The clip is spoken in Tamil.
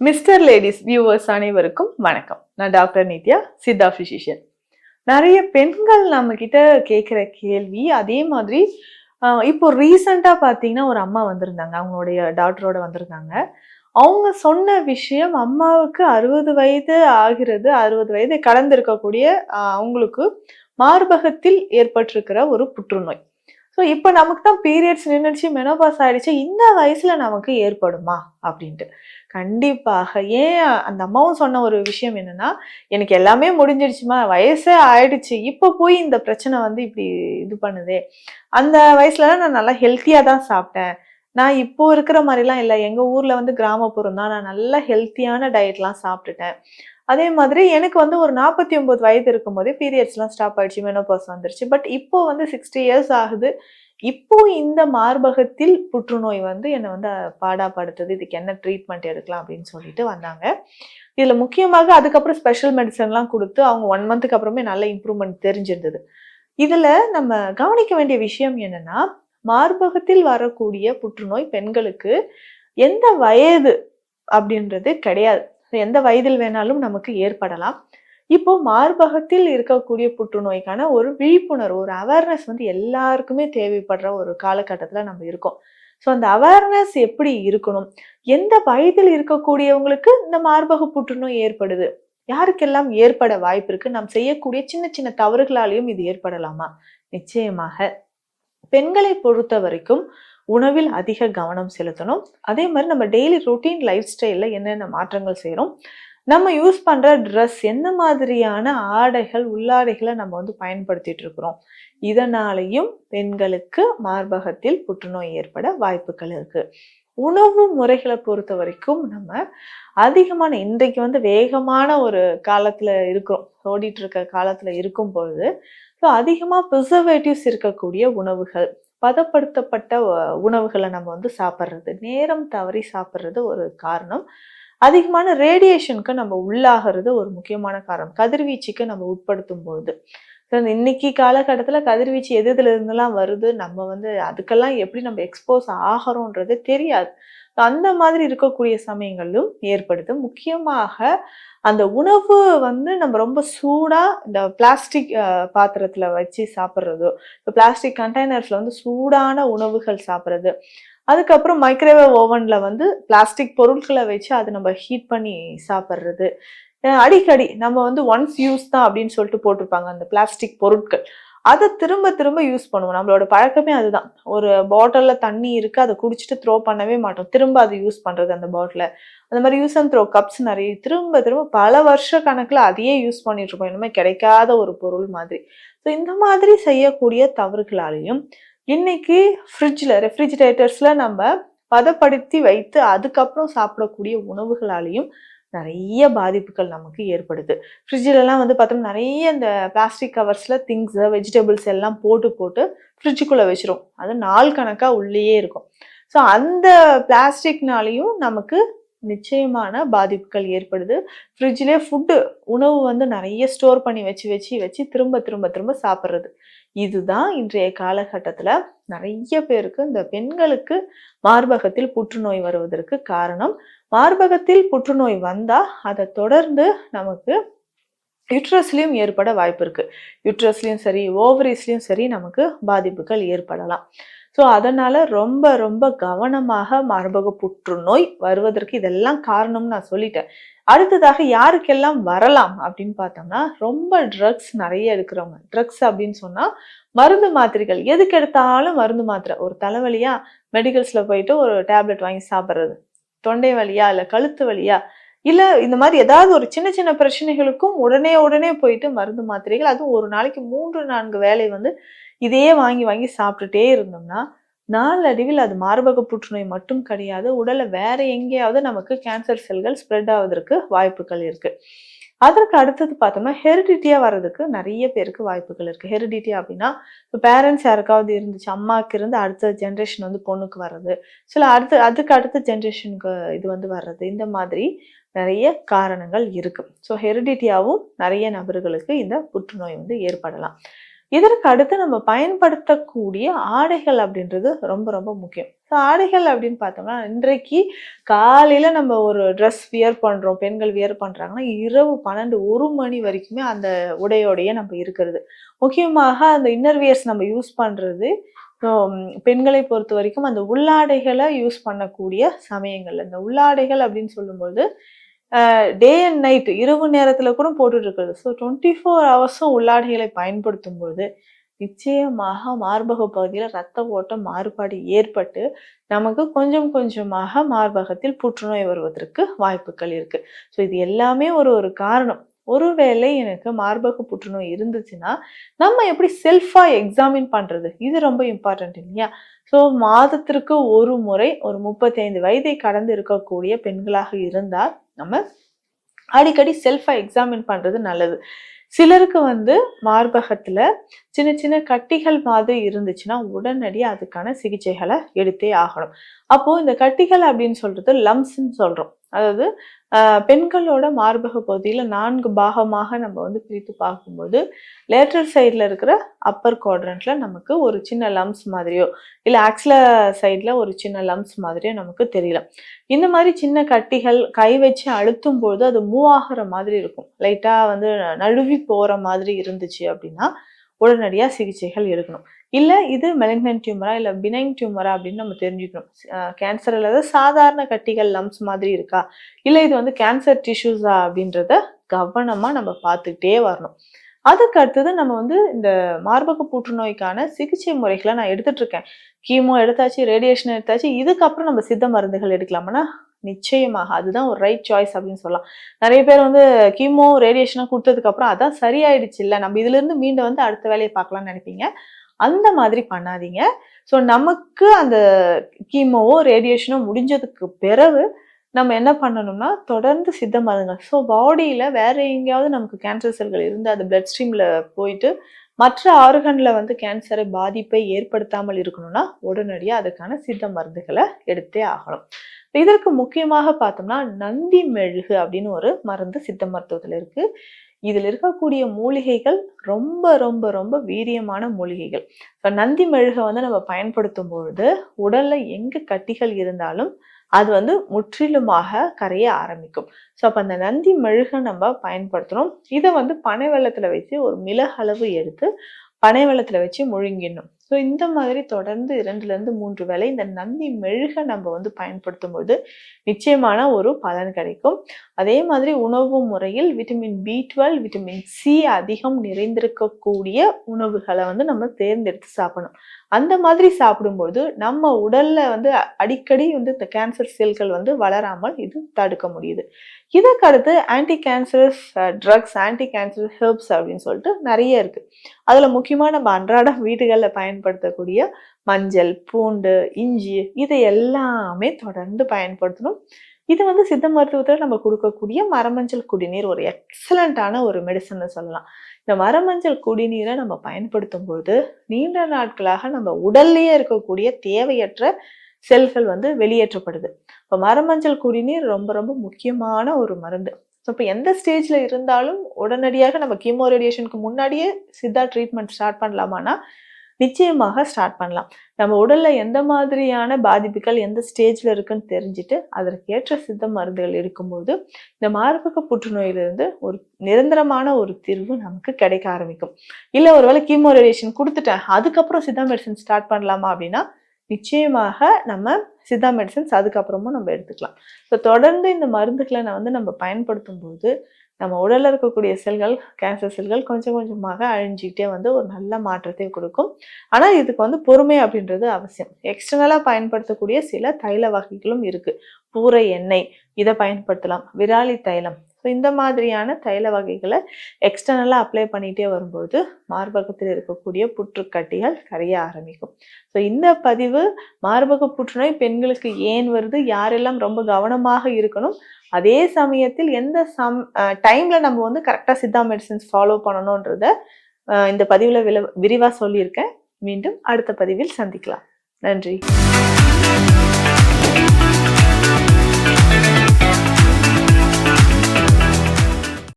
மிஸ்டர் லேடிஸ் வியூவர்ஸ் அனைவருக்கும் வணக்கம். நான் டாக்டர் நித்யா, சித்தா பிசிஷியன். நிறைய பெண்கள் நம்ம கிட்ட கேட்குற கேள்வி அதே மாதிரி இப்போ ரீசெண்டாக பார்த்தீங்கன்னா ஒரு அம்மா வந்திருந்தாங்க, அவங்களுடைய டாக்டரோட வந்திருந்தாங்க. அவங்க சொன்ன விஷயம், அம்மாவுக்கு 60 வயது ஆகிறது, 60 வயதை கடந்திருக்கக்கூடிய அவங்களுக்கு மார்பகத்தில் ஏற்பட்டிருக்கிற ஒரு புற்றுநோய். ஸோ இப்போ நமக்கு தான் பீரியட்ஸ் நின்றுச்சு, மெனோபாஸ் ஆயிடுச்சு, இந்த வயசுல நமக்கு ஏற்படுமா அப்படின்ட்டு. கண்டிப்பாக. ஏன் அந்த அம்மாவும் சொன்ன ஒரு விஷயம் என்னன்னா, எனக்கு எல்லாமே முடிஞ்சிடுச்சுமா, வயசே ஆயிடுச்சு, இப்போ போய் இந்த பிரச்சனை வந்து இப்படி இது பண்ணுதே, அந்த வயசுலலாம் நான் நல்லா ஹெல்த்தியா தான் சாப்பிட்டேன், நான் இப்போ இருக்கிற மாதிரிலாம் இல்லை, எங்க ஊர்ல வந்து கிராமப்புறம் தான், நான் நல்லா ஹெல்த்தியான டயட்லாம் சாப்பிட்டுட்டேன். அதே மாதிரி எனக்கு வந்து ஒரு 49 வயது இருக்கும்போதே பீரியட்ஸ்லாம் ஸ்டாப் ஆயிடுச்சு, மெனோபாஸ் வந்துருச்சு. பட் இப்போ வந்து 60 இயர்ஸ் ஆகுது. இப்போ இந்த மார்பகத்தில் புற்றுநோய் வந்து என்னை வந்து பாடாப்படுத்துது, இதுக்கு என்ன ட்ரீட்மெண்ட் எடுக்கலாம் அப்படின்னு சொல்லிட்டு வந்தாங்க. இதுல முக்கியமாக அதுக்கப்புறம் ஸ்பெஷல் மெடிசன்லாம் கொடுத்து அவங்க 1 மந்த்துக்கு அப்புறமே நல்ல இம்ப்ரூவ்மெண்ட் தெரிஞ்சிருந்தது. இதுல நம்ம கவனிக்க வேண்டிய விஷயம் என்னன்னா, மார்பகத்தில் வரக்கூடிய புற்றுநோய் பெண்களுக்கு எந்த வயது அப்படின்றது கிடையாது. எந்த வயதில் வேணாலும் நமக்கு ஏற்படலாம். இப்போ மார்பகத்தில் இருக்கக்கூடிய புற்றுநோய்க்கான ஒரு விழிப்புணர்வு, ஒரு அவேர்னஸ் வந்து எல்லாருக்குமே தேவைப்படுற ஒரு காலகட்டத்துல நம்ம இருக்கோம். ஸோ அந்த அவேர்னஸ் எப்படி இருக்கணும்? எந்த வயதில் இருக்கக்கூடியவங்களுக்கு இந்த மார்பக புற்றுநோய் ஏற்படுது? யாருக்கெல்லாம் ஏற்பட வாய்ப்பு இருக்கு? நாம் செய்யக்கூடிய சின்ன சின்ன தவறுகளாலையும் இது ஏற்படலாமா? நிச்சயமாக. பெண்களை பொறுத்த வரைக்கும் உணவில் அதிக கவனம் செலுத்தணும். அதே மாதிரி நம்ம டெய்லி ரொட்டீன் லைஃப் ஸ்டைல்ல என்னென்ன மாற்றங்கள் செய்யறோம், நம்ம யூஸ் பண்ற ட்ரெஸ், எந்த மாதிரியான ஆடைகள், உள்ளாடைகளை நம்ம வந்து பயன்படுத்திட்டு இருக்கிறோம், இதனாலையும் பெண்களுக்கு மார்பகத்தில் புற்றுநோய் ஏற்பட வாய்ப்புகள் இருக்கு. உணவு முறைகளை பொறுத்த வரைக்கும் நம்ம அதிகமான, இன்றைக்கு வந்து வேகமான ஒரு காலத்துல இருக்கிறோம், ஓடிட்டு இருக்க காலத்துல இருக்கும் பொழுது ஸோ அதிகமா ப்ரிசர்வேட்டிவ்ஸ் இருக்கக்கூடிய உணவுகள், பதப்படுத்தப்பட்ட உணவுகளை நம்ம வந்து சாப்பிட்றது, நேரம் தவறி சாப்பிட்றது ஒரு காரணம். அதிகமான ரேடியேஷனுக்கு நம்ம உள்ளாகிறது ஒரு முக்கியமான காரணம், கதிர்வீச்சுக்கு நம்ம உட்படுத்தும் பொழுது. இன்னைக்கு காலகட்டத்தில் கதிர்வீச்சு எதுல இருந்தெல்லாம் வருது, நம்ம வந்து அதுக்கெல்லாம் எப்படி நம்ம எக்ஸ்போஸ் ஆகிறோன்றது தெரியாது. அந்த மாதிரி இருக்கக்கூடிய சமயங்களும் ஏற்படுது. முக்கியமாக அந்த உணவு வந்து நம்ம ரொம்ப சூடா இந்த பிளாஸ்டிக் பாத்திரத்துல வச்சு சாப்பிட்றதோ, இப்போ பிளாஸ்டிக் கண்டெய்னர்ஸ்ல வந்து சூடான உணவுகள் சாப்பிட்றது, அதுக்கப்புறம் மைக்ரோவேவ் ஓவன்ல வந்து பிளாஸ்டிக் பொருட்களை வச்சு அதை நம்ம ஹீட் பண்ணி சாப்பிட்றது, அடிக்கடி நம்ம வந்து ஒன்ஸ் யூஸ் தான் அப்படின்னு சொல்லிட்டு போட்டிருப்பாங்க அந்த பிளாஸ்டிக் பொருட்கள், அதை திரும்ப திரும்ப யூஸ் பண்ணுவோம். நம்மளோட பழக்கமே அதுதான். ஒரு பாட்டில்ல தண்ணி இருக்கு, அதை குடிச்சிட்டு த்ரோ பண்ணவே மாட்டோம், திரும்ப அதை யூஸ் பண்றது அந்த பாட்டில. அந்த மாதிரி யூஸ் அண்ட் த்ரோ கப்ஸ் நிறைய திரும்ப திரும்ப பல வருஷ கணக்குல அதையே யூஸ் பண்ணிட்டு இருக்கோம், இனிமே கிடைக்காத ஒரு பொருள் மாதிரி. ஸோ இந்த மாதிரி செய்யக்கூடிய தவறுகளாலையும், இன்னைக்கு ஃப்ரிட்ஜ்ல, ரெஃப்ரிஜிரேட்டர்ஸ்ல நம்ம பதப்படுத்தி வைத்து அதுக்கப்புறம் சாப்பிடக்கூடிய உணவுகளாலையும் நிறைய பாதிப்புகள் நமக்கு ஏற்படுது. ஃப்ரிட்ஜிலலாம் வந்து பார்த்தோம்னா நிறைய இந்த பிளாஸ்டிக் கவர்ஸ்ல திங்ஸ், வெஜிடபிள்ஸ் எல்லாம் போட்டு போட்டு ஃப்ரிட்ஜுக்குள்ள வச்சிரும், அது நாள் கணக்கா உள்ளேயே இருக்கும். ஸோ அந்த பிளாஸ்டிக்னாலையும் நமக்கு நிச்சயமான பாதிப்புகள் ஏற்படுது. ஃப்ரிட்ஜ்லேயே ஃபுட்டு, உணவு வந்து நிறைய ஸ்டோர் பண்ணி வச்சு வச்சு வச்சு திரும்ப திரும்ப திரும்ப சாப்பிட்றது, இதுதான் இன்றைய காலகட்டத்தில் நிறைய பேருக்கு, இந்த பெண்களுக்கு மார்பகத்தில் புற்றுநோய் வருவதற்கு காரணம். மார்பகத்தில் புற்றுநோய் வந்தா அதை தொடர்ந்து நமக்கு யுட்ரஸ்லயும் ஏற்பட வாய்ப்பு இருக்கு. யுட்ரஸ்லயும் சரி, ஓவரிஸ்லயும் சரி நமக்கு பாதிப்புகள் ஏற்படலாம். ஸோ அதனால ரொம்ப ரொம்ப கவனமாக மார்பக புற்றுநோய் வருவதற்கு இதெல்லாம் காரணம்னு நான் சொல்லிட்டேன். அடுத்ததாக யாருக்கெல்லாம் வரலாம் அப்படின்னு பார்த்தோம்னா, ரொம்ப ட்ரக்ஸ் நிறைய எடுக்கிறவங்க. ட்ரக்ஸ் அப்படின்னு சொன்னா மருந்து மாத்திரைகள், எதுக்கு எடுத்தாலும் மருந்து மாத்திரை. ஒரு தலைவலியா மெடிக்கல்ஸ்ல போயிட்டு ஒரு டேப்லெட் வாங்கி சாப்பிட்றது, தொண்டை வலியா இல்லை கழுத்து வலியா இல்ல இந்த மாதிரி ஏதாவது ஒரு சின்ன சின்ன பிரச்சனைகளுக்கும் உடனே உடனே போயிட்டு மருந்து மாத்திரைகள், அதுவும் ஒரு நாளைக்கு 3-4 வேளை வந்து இதையே வாங்கி வாங்கி சாப்பிட்டுட்டே இருந்தோம்னா, நாளடைவில் அது மார்பக புற்றுநோய் மட்டும் கிடையாது, உடல்ல வேற எங்கேயாவது நமக்கு கேன்சர் செல்கள் ஸ்ப்ரெட் ஆவதற்கு வாய்ப்புகள் இருக்கு. அதற்கு அடுத்தது பார்த்தோம்னா, ஹெரிடிட்டியா வர்றதுக்கு நிறைய பேருக்கு வாய்ப்புகள் இருக்கு. ஹெரிடிட்டி அப்படின்னா, இப்போ பேரண்ட்ஸ் யாருக்காவது இருந்துச்சு, அம்மாவுக்கு இருந்து அடுத்த ஜென்ரேஷன் வந்து பொண்ணுக்கு வர்றது, சில அதுக்கு அடுத்த ஜென்ரேஷனுக்கு இது வந்து வர்றது, இந்த மாதிரி நிறைய காரணங்கள் இருக்கு. ஸோ ஹெரிடிட்டியாவும் நிறைய நபர்களுக்கு இந்த புற்றுநோய் வந்து ஏற்படலாம். இதற்கு அடுத்து நம்ம பயன்படுத்தக்கூடிய ஆடைகள் அப்படின்றது ரொம்ப ரொம்ப முக்கியம். ஸோ ஆடைகள் அப்படின்னு பார்த்தோம்னா, இன்றைக்கு காலையில நம்ம ஒரு ட்ரெஸ் வியர் பண்றோம், பெண்கள் வியர் பண்றாங்கன்னா, இரவு 12, 1 மணி வரைக்குமே அந்த உடையோடையே நம்ம இருக்கிறது. முக்கியமாக அந்த இன்னர் வியர்ஸ் நம்ம யூஸ் பண்றது பெண்களை பொறுத்த வரைக்கும் அந்த உள்ளாடைகளை யூஸ் பண்ணக்கூடிய சமயங்கள். இந்த உள்ளாடைகள் அப்படின்னு சொல்லும்போது டே அண்ட் நைட் இரவு நேரத்துல கூட போட்டுட்டு இருக்கிறது. ஸோ 24 ஹவர்ஸும் உள்ளாடைகளை பயன்படுத்தும் பொழுது நிச்சயமாக மார்பக பகுதியில ரத்த ஓட்டம் மாறுபாடு ஏற்பட்டு நமக்கு கொஞ்சம் கொஞ்சமாக மார்பகத்தில் புற்றுநோய் வருவதற்கு வாய்ப்புகள் இருக்கு. ஸோ இது எல்லாமே ஒரு காரணம். ஒருவேளை எனக்கு மார்பக புற்றுநோய் இருந்துச்சுன்னா நம்ம எப்படி செல்ஃபா எக்ஸாமின் பண்றது, இது ரொம்ப இம்பார்ட்டன்ட் இல்லையா? ஸோ மாதத்திற்கு ஒரு முறை ஒரு 35 வயதை கடந்து இருக்கக்கூடிய பெண்களாக இருந்தால் நம்ம அடிக்கடி செல்ஃபா எக்ஸாமின் பண்றது நல்லது. சிலருக்கு மார்பகத்துல சின்ன சின்ன கட்டிகள் மாதிரி இருந்துச்சுன்னா உடனடியா அதுக்கான சிகிச்சைகளை எடுத்தே ஆகணும். அப்போ இந்த கட்டிகள் அப்படின்னு சொல்றது லம்ஸ்ன்னு சொல்றோம். அதாவது பெண்களோட மார்பக பகுதியில 4 பாகமாக நம்ம பிரித்து பார்க்கும்போது லேட்டரல் சைட்ல இருக்கிற அப்பர் குவாட்ரண்ட்ல நமக்கு ஒரு சின்ன லம்ஸ் மாதிரியோ இல்ல ஆக்சிலர் சைட்ல ஒரு சின்ன லம்ஸ் மாதிரியோ நமக்கு தெரியலாம். இந்த மாதிரி சின்ன கட்டிகள் கை வச்சு அழுத்தும் போது அது மூவ் ஆகிற மாதிரி இருக்கும். லைட்டா நழுவி போற மாதிரி இருந்துச்சு அப்படின்னா உடனடியா சிகிச்சைகள் எடுக்கணும். இல்ல இது மெலிக்னன்ட் டியூமரா இல்ல பினைன் டியூமரா அப்படின்னு நம்ம தெரிஞ்சுக்கணும். கேன்சர் அல்லது சாதாரண கட்டிகள் லம்ஸ் மாதிரி இருக்கா, இல்ல இது கேன்சர் டிஷ்யூஸா அப்படின்றத கவனமா நம்ம பார்த்துக்கிட்டே வரணும். அதுக்கு அடுத்தது நம்ம இந்த மார்பக புற்றுநோய்க்கான சிகிச்சை முறைகளை நான் எடுத்துட்டு இருக்கேன். கீமோ எடுத்தாச்சு, ரேடியேஷன் எடுத்தாச்சு, இதுக்கப்புறம் நம்ம சித்த மருந்துகள் எடுக்கலாம்னா நிச்சயமாக அதுதான் ஒரு ரைட் சாய்ஸ் அப்படின்னு சொல்லலாம். நிறைய பேர் கீமோ ரேடியேஷனா கொடுத்ததுக்கு அப்புறம் அதான் சரியாயிடுச்சு, இல்ல நம்ம இதுல இருந்து மீண்டும் அடுத்த வேலையை பார்க்கலாம்னு நினைப்பீங்க. அந்த மாதிரி பண்ணாதீங்க. ஸோ நமக்கு அந்த கீமோவோ ரேடியேஷனோ முடிஞ்சதுக்கு பிறகு நம்ம என்ன பண்ணணும்னா தொடர்ந்து சித்த மருந்துகள். ஸோ பாடியில வேற எங்கேயாவது நமக்கு கேன்சர் செல்கள் இருந்து அது பிளட் ஸ்ட்ரீம்ல போயிட்டு மற்ற ஆர்கன்ல கேன்சரை பாதிப்பை ஏற்படுத்தாமல் இருக்கணும்னா உடனடியா அதுக்கான சித்த மருந்துகளை எடுத்தே ஆகணும். இதற்கு முக்கியமாக பார்த்தோம்னா நந்தி மெழுகு அப்படின்னு ஒரு மருந்து சித்த மருத்துவத்துல இருக்கு. இதில் இருக்கக்கூடிய மூலிகைகள் ரொம்ப ரொம்ப ரொம்ப வீரியமான மூலிகைகள். இப்போ நந்தி மெழுகை நம்ம பயன்படுத்தும் பொழுது உடல்ல எங்க கட்டிகள் இருந்தாலும் அது முற்றிலுமாக கரைய ஆரம்பிக்கும். ஸோ அப்போ அந்த நந்தி மெழுகை நம்ம பயன்படுத்தணும். இதை பனை வெள்ளத்துல வச்சு ஒரு மிளகளவு எடுத்து பனை வெள்ளத்துல வச்சு முழுங்கிடணும். ஸோ இந்த மாதிரி தொடர்ந்து 2லிருந்து 3 வேளை இந்த நந்தி மெழுகை நம்ம பயன்படுத்தும் போது நிச்சயமான ஒரு பலன் கிடைக்கும். அதே மாதிரி உணவு முறையில் விட்டமின் B12, விட்டமின் C அதிகம் நிறைந்திருக்கக்கூடிய உணவுகளை நம்ம தேர்ந்தெடுத்து சாப்பிடணும். அந்த மாதிரி சாப்பிடும்போது நம்ம உடல்ல அடிக்கடி இந்த கேன்சர் செல்கள் வளராமல் இது தடுக்க முடியுது. இதற்கு அடுத்து anti cancerous drugs, anti cancer herbs அப்படின்னு சொல்லிட்டு நிறைய இருக்கு. அதுல முக்கியமா நம்ம அன்றாட வீடுகளில் பயன்படுத்தக்கூடிய மஞ்சள், பூண்டு, இஞ்சி இதை எல்லாமே தொடர்ந்து பயன்படுத்தணும். இது சித்த மருத்துவத்தில் நம்ம கொடுக்கக்கூடிய மரமஞ்சள் குடிநீர் ஒரு எக்ஸலண்டான ஒரு மெடிசன் சொல்லலாம். இந்த மரமஞ்சள் குடிநீரை நம்ம பயன்படுத்தும் பொழுது நீண்ட நாட்களாக நம்ம உடல்லையே இருக்கக்கூடிய தேவையற்ற செல்கள் வெளியேற்றப்படுது. இப்போ மரமஞ்சள் குடிநீர் ரொம்ப ரொம்ப முக்கியமான ஒரு மருந்து. ஸோ இப்போ எந்த ஸ்டேஜ்ல இருந்தாலும் உடனடியாக நம்ம கீமோ ரேடியேஷனுக்கு முன்னாடியே சித்தா ட்ரீட்மெண்ட் ஸ்டார்ட் பண்ணலாமான்னா நிச்சயமாக ஸ்டார்ட் பண்ணலாம். நம்ம உடல்ல எந்த மாதிரியான பாதிப்புகள் எந்த ஸ்டேஜ்ல இருக்குன்னு தெரிஞ்சுட்டு அதற்கேற்ற சித்த மருந்துகள் எடுக்கும்போது இந்த மார்பக புற்றுநோயிலிருந்து ஒரு நிரந்தரமான ஒரு தீர்வு நமக்கு கிடைக்க ஆரம்பிக்கும். இல்லை ஒருவேளை கீமோ ரேடியேஷன் கொடுத்துட்டேன் அதுக்கப்புறம் சித்தா மெடிசன் ஸ்டார்ட் பண்ணலாமா அப்படின்னா நிச்சயமாக நம்ம சித்தா மெடிசன்ஸ் அதுக்கப்புறமும் நம்ம எடுத்துக்கலாம். ஸோ தொடர்ந்து இந்த மருந்துகளை நம்ம பயன்படுத்தும் போது நம்ம உடல்ல இருக்கக்கூடிய செல்கள், கேன்சர் செல்கள் கொஞ்சம் கொஞ்சமாக அழிஞ்சிக்கிட்டே ஒரு நல்ல மாற்றத்தை கொடுக்கும். ஆனால் இதுக்கு பொறுமை அப்படின்றது அவசியம். எக்ஸ்டர்னலா பயன்படுத்தக்கூடிய சில தைல வகைகளும் இருக்கு. பூரை எண்ணெய் இதை பயன்படுத்தலாம், விராலி தைலம். ஸோ இந்த மாதிரியான தைல வகைகளை எக்ஸ்டர்னலாக அப்ளை பண்ணிகிட்டே வரும்போது மார்பகத்தில் இருக்கக்கூடிய புற்றுக்கட்டிகள் கரைய ஆரம்பிக்கும். ஸோ இந்த பதிவு மார்பக புற்றுநோய் பெண்களுக்கு ஏன் வருது, யாரெல்லாம் ரொம்ப கவனமாக இருக்கணும், அதே சமயத்தில் எந்த டைம்ல நம்ம கரெக்டாக சித்தா மெடிசன்ஸ் ஃபாலோ பண்ணணுன்றத இந்த பதிவில் விரிவாக சொல்லியிருக்கேன். மீண்டும் அடுத்த பதிவில் சந்திக்கலாம். நன்றி.